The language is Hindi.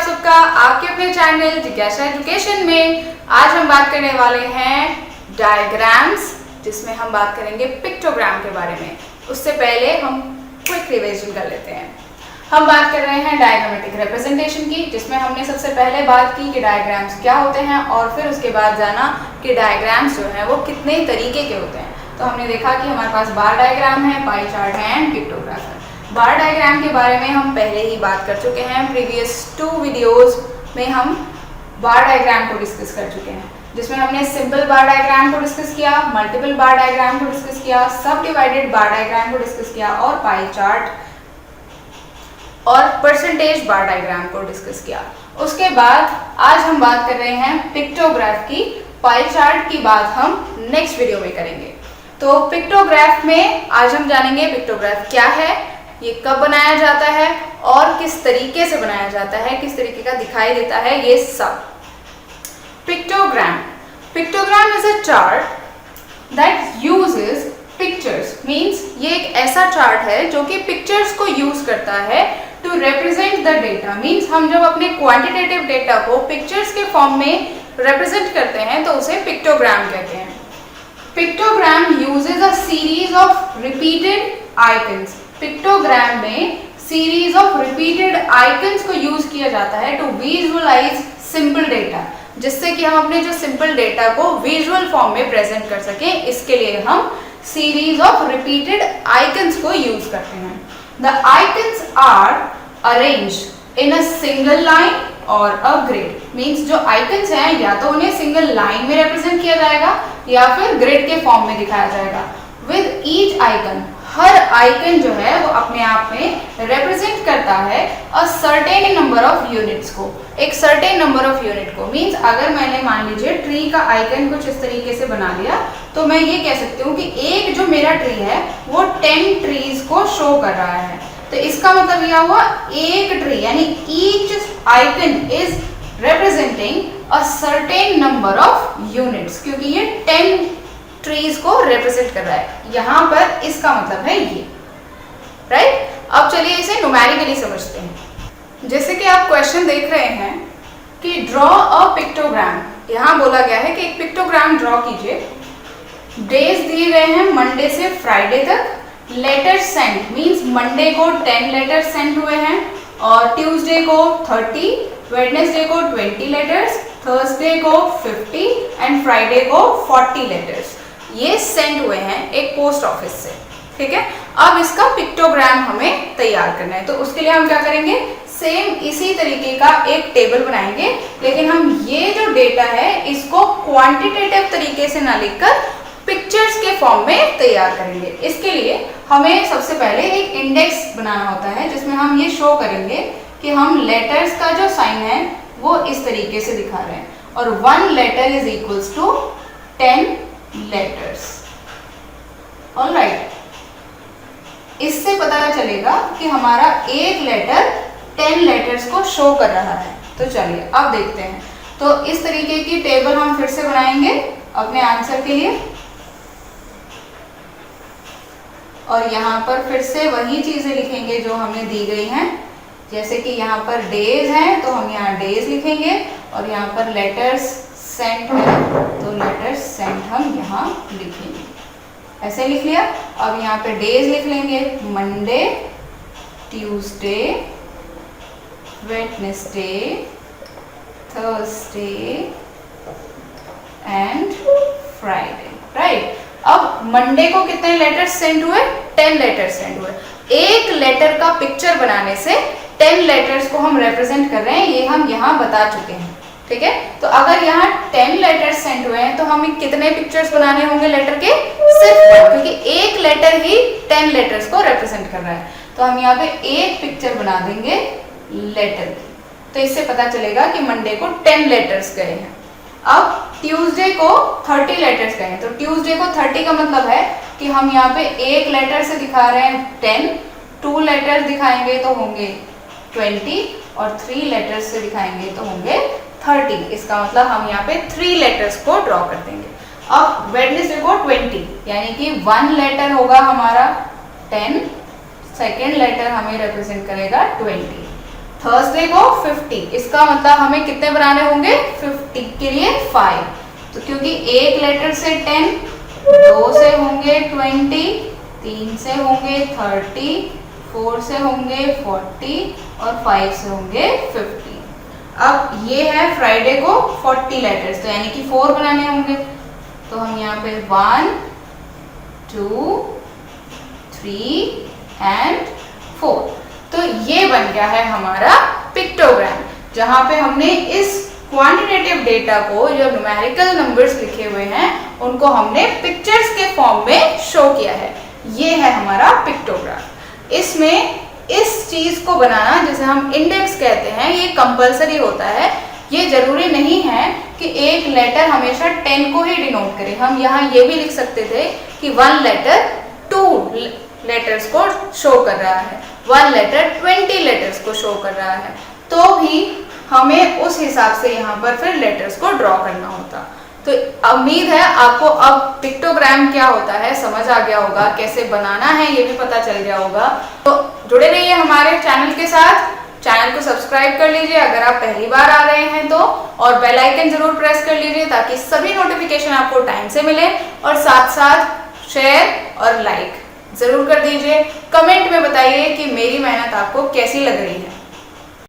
सबका आपके अपने चैनल जिज्ञासा एजुकेशन में। आज हम बात करने वाले हैं डायग्राम्स, जिसमें हम बात करेंगे पिक्टोग्राम के बारे में। उससे पहले हम क्विक रिवीजन कर लेते हैं। हम बात कर रहे हैं डायग्रामेटिक रिप्रेजेंटेशन की, जिसमें हमने सबसे पहले बात की कि डायग्राम्स क्या होते हैं और फिर उसके बाद जाना कि डायग्राम्स जो है वो कितने तरीके के होते हैं। तो हमने देखा कि हमारे पास बार डायग्राम है, पाई चार्ट है एंड पिक्टोग्राफ है। बार डायग्राम के बारे में हम पहले ही बात कर चुके हैं, प्रीवियस 2 वीडियोस में हम बार डायग्राम को डिस्कस कर चुके हैं, जिसमें हमने सिंपल बार डायग्राम को डिस्कस किया, मल्टीपल बार डायग्राम को डिस्कस किया, सब डिवाइडेड बार डायग्राम को डिस्कस किया और पाई चार्ट और परसेंटेज बार डायग्राम को डिस्कस किया। उसके बाद आज हम बात कर रहे हैं पिक्टोग्राफ की। पाई चार्ट की बात हम नेक्स्ट वीडियो में करेंगे। तो पिक्टोग्राफ में आज हम जानेंगे पिक्टोग्राफ क्या है, ये कब बनाया जाता है और किस तरीके से बनाया जाता है, किस तरीके का दिखाई देता है, ये सब। Pictogram is a chart that uses pictures, means ये एक ऐसा चार्ट है जो कि पिक्चर्स को यूज करता है to represent the data. Means हम जब अपने क्वांटिटेटिव डेटा को पिक्चर्स के फॉर्म में रिप्रेजेंट करते हैं तो उसे पिक्टोग्राम कहते हैं। Pictogram uses a series of repeated icons. Pictogram में सीरीज ऑफ रिपीटेड आइकन्स को यूज किया जाता है टू विजुअलाइज सिंपल डेटा, जिससे कि हम अपने जो सिंपल डेटा को विजुअल फॉर्म में प्रेजेंट कर सकें। इसके लिए हम सीरीज ऑफ रिपीटेड आइकन्स को यूज करते हैं। The icons are arranged in a single line और अ ग्रिड। मीन्स जो आइकन्स हैं या तो उन्हें सिंगल लाइन में रिप्रेजेंट किया जाएगा या फिर ग्रिड के फॉर्म में दिखाया जाएगा। With each icon, her icon जो है वो अपने आप में रिप्रेजेंट करता है a certain number of units को, एक सर्टेन नंबर ऑफ यूनिट को। मीन्स अगर मैंने मान लीजिए ट्री का आइकन कुछ इस तरीके से बना लिया तो मैं ये कह सकती हूँ कि एक जो मेरा ट्री है वो 10 ट्रीज को शो कर रहा है। तो इसका मतलब यह हुआ एक ट्री, यानी each icon is representing a certain number of units, क्योंकि ये 10 ट्रीज को रिप्रेजेंट कर रहा है। यहां पर इसका मतलब है ये, राइट। अब चलिए इसे न्यूमेरिकली समझते हैं। जैसे कि आप क्वेश्चन देख रहे हैं कि ड्रॉ अ पिक्टोग्राम, यहां बोला गया है कि एक पिक्टोग्राम ड्रॉ कीजिए। डेज दिए गए हैं मंडे से फ्राइडे तक। लेटर सेंट, मींस मंडे को 10 लेटर सेंड हुए हैं और ट्यूसडे को 30, वेडनेसडे को 20 लेटर्स, थर्सडे को 50 एंड फ्राइडे को 40 लेटर्स ये सेंड हुए हैं एक पोस्ट ऑफिस से। ठीक है, अब इसका पिक्टोग्राम हमें तैयार करना है। तो उसके लिए हम क्या करेंगे, सेम इसी तरीके का एक टेबल बनाएंगे, लेकिन हम ये जो डेटा है इसको क्वांटिटेटिव तरीके से ना लिखकर पिक्चर्स के फॉर्म में तैयार करेंगे। इसके लिए हमें सबसे पहले एक इंडेक्स बनाना होता है, जिसमें हम ये शो करेंगे कि हम लेटर्स का जो साइन है वो इस तरीके से दिखा रहे हैं और 1 letter is equals to 10 letters. Alright, इससे पता चलेगा कि हमारा एक लेटर 10 लेटर्स को शो कर रहा है। तो चलिए अब देखते हैं। तो इस तरीके की टेबल हम फिर से बनाएंगे अपने आंसर के लिए और यहाँ पर फिर से वही चीजें लिखेंगे जो हमें दी गई हैं। जैसे कि यहाँ पर डेज हैं तो हम यहाँ डेज लिखेंगे और यहाँ पर लेटर्स सेंट है तो लेटर्स सेंट हम यहाँ लिखेंगे। ऐसे लिख लिया। अब यहाँ पे डेज लिख लेंगे, Monday, Tuesday, Wednesday, Thursday and Friday, right. अब मंडे को कितने लेटर्स सेंड हुए, 10 लेटर्स सेंड हुए। एक लेटर का पिक्चर बनाने से 10 लेटर्स को हम रिप्रेजेंट कर रहे हैं, ये हम यहाँ बता चुके हैं। ठीक है, तो अगर यहाँ 10 लेटर्स सेंड हुए हैं तो हमें कितने पिक्चर्स बनाने होंगे लेटर के, सिर्फ 1, क्योंकि एक लेटर ही 10 लेटर्स को रिप्रेजेंट कर रहा है। तो हम यहाँ पे एक पिक्चर बना देंगे लेटर की। तो इससे पता चलेगा कि मंडे को 10 लेटर्स गए हैं। अब ट्यूसडे को 30 लेटर्स गए हैं। तो ट्यूसडे को 30 का मतलब है कि हम यहाँ पे एक लेटर से दिखा रहे हैं 10, 2 लेटर्स दिखाएंगे तो होंगे 20 और 3 लेटर्स से दिखाएंगे तो होंगे 30। इसका मतलब हम यहाँ पे 3 लेटर्स को ड्रॉ कर देंगे। अब वेडनेसडे को 20, यानी कि 1 लेटर होगा हमारा 10, सेकेंड लेटर हमें रिप्रेजेंट करेगा 20। थर्सडे थर्सडे को 50, इसका मतलब हमें कितने बनाने होंगे? 50 के लिए 5, तो क्योंकि एक लेटर से 10, 2 से होंगे 20, 3 से होंगे 30, 4 से होंगे 40 और 5 से होंगे 50। अब ये है फ्राइडे को 40 लेटर्स, तो यानी कि 4 बनाने होंगे, तो हम यहाँ पे 1 2 3 एंड 4, तो ये बन गया है हमारा पिक्टोग्राम, जहां पे हमने इस क्वांटिटेटिव डेटा को, जो न्यूमेरिकल नंबर्स लिखे हुए हैं, उनको हमने पिक्चर्स के फॉर्म में शो किया है। ये है हमारा पिक्टोग्राम। इसमें इस चीज को बनाना, जिसे हम इंडेक्स कहते हैं, ये कंपलसरी होता है। ये जरूरी नहीं है कि एक लेटर हमेशा 10 को ही डिनोट करे। हम यहाँ ये भी लिख सकते थे कि 1 लेटर 2 लेटर्स को शो कर रहा है, 1 लेटर 20 लेटर्स को शो कर रहा है, तो भी हमें उस हिसाब से यहाँ पर फिर लेटर्स को ड्रॉ करना होता। तो उम्मीद है आपको अब पिक्टोग्राम क्या होता है समझ आ गया होगा, कैसे बनाना है ये भी पता चल गया होगा। तो जुड़े रहिए हमारे चैनल के साथ, चैनल को सब्सक्राइब कर लीजिए अगर आप पहली बार आ रहे हैं तो, और बेल आइकन जरूर प्रेस कर लीजिए ताकि सभी नोटिफिकेशन आपको टाइम से मिले, और साथ साथ शेयर और लाइक जरूर कर दीजिए। कमेंट में बताइए कि मेरी मेहनत आपको कैसी लग रही है।